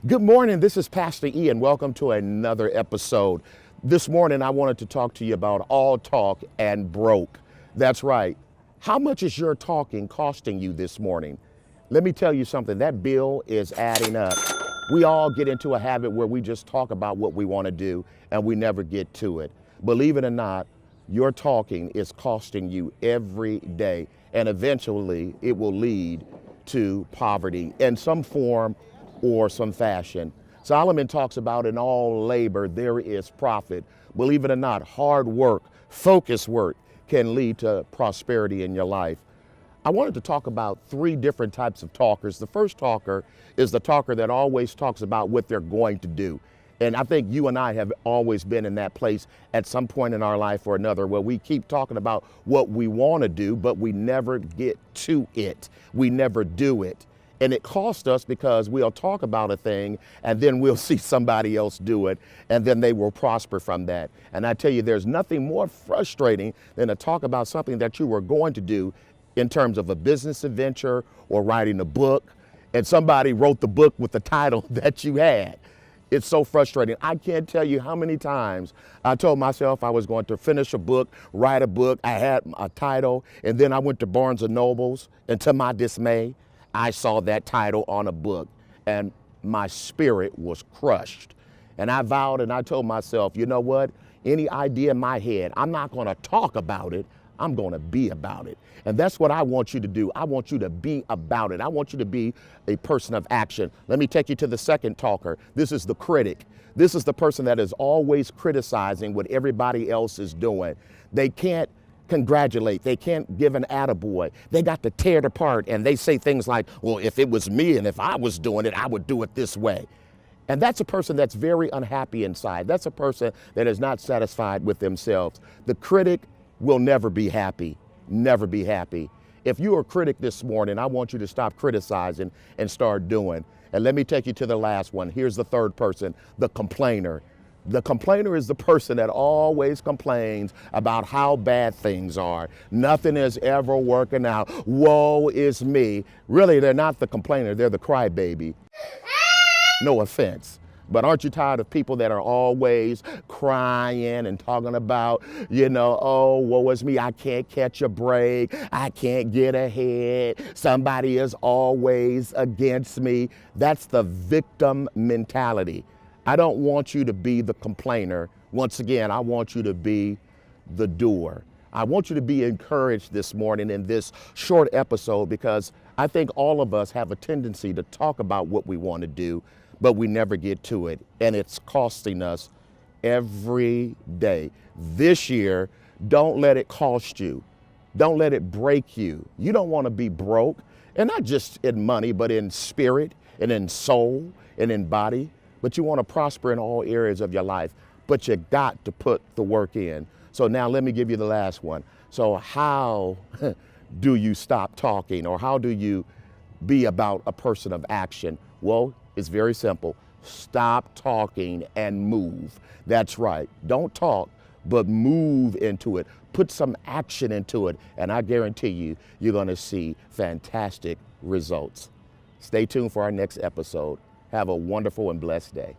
Good morning. This is Pastor E, and welcome to another episode. This morning, I wanted to talk to you about all talk and broke. That's right. How much is your talking costing you this morning? Let me tell you something. That bill is adding up. We all get into a habit where we just talk about what we want to do and we never get to it. Believe it or not, your talking is costing you every day, and eventually it will lead to poverty in some form or some fashion. Solomon talks about in all labor there is profit. Believe it or not, hard work, focused work can lead to prosperity in your life. I wanted to talk about three different types of talkers. The first talker is the talker that always talks about what they're going to do. And I think you and I have always been in that place at some point in our life or another where we keep talking about what we want to do, but we never get to it. We never do it. And it costs us because we'll talk about a thing and then we'll see somebody else do it and then they will prosper from that. And I tell you, there's nothing more frustrating than to talk about something that you were going to do in terms of a business adventure or writing a book, and somebody wrote the book with the title that you had. It's so frustrating. I can't tell you how many times I told myself I was going to finish a book, write a book. I had a title, and then I went to Barnes and Nobles, and to my dismay, I saw that title on a book, and my spirit was crushed. And I vowed and I told myself, you know what? Any idea in my head, I'm not going to talk about it. I'm going to be about it. And that's what I want you to do. I want you to be about it. I want you to be a person of action. Let me take you to the second talker. This is the critic. This is the person that is always criticizing what everybody else is doing. They can't congratulate. They can't give an attaboy. They got to tear it apart, and they say things like, well, if it was me and if I was doing it, I would do it this way. And that's a person that's very unhappy inside. That's a person that is not satisfied with themselves. The critic will never be happy, never be happy. If you're a critic this morning, I want you to stop criticizing and start doing. And let me take you to the last one. Here's the third person, the complainer. The complainer is the person that always complains about how bad things are. Nothing is ever working out. Woe is me. Really, they're not the complainer, they're the crybaby. No offense. But aren't you tired of people that are always crying and talking about, oh, woe is me, I can't catch a break, I can't get ahead, somebody is always against me. That's the victim mentality. I don't want you to be the complainer. Once again, I want you to be the doer. I want you to be encouraged this morning in this short episode, because I think all of us have a tendency to talk about what we want to do, but we never get to it. And it's costing us every day. This year, don't let it cost you. Don't let it break you. You don't want to be broke, and not just in money, but in spirit and in soul and in body. But you want to prosper in all areas of your life, but you got to put the work in. So now let me give you the last one. So how do you stop talking, or how do you be about a person of action? Well, it's very simple. Stop talking and move. That's right. Don't talk, but move into it. Put some action into it, and I guarantee you, you're going to see fantastic results. Stay tuned for our next episode. Have a wonderful and blessed day.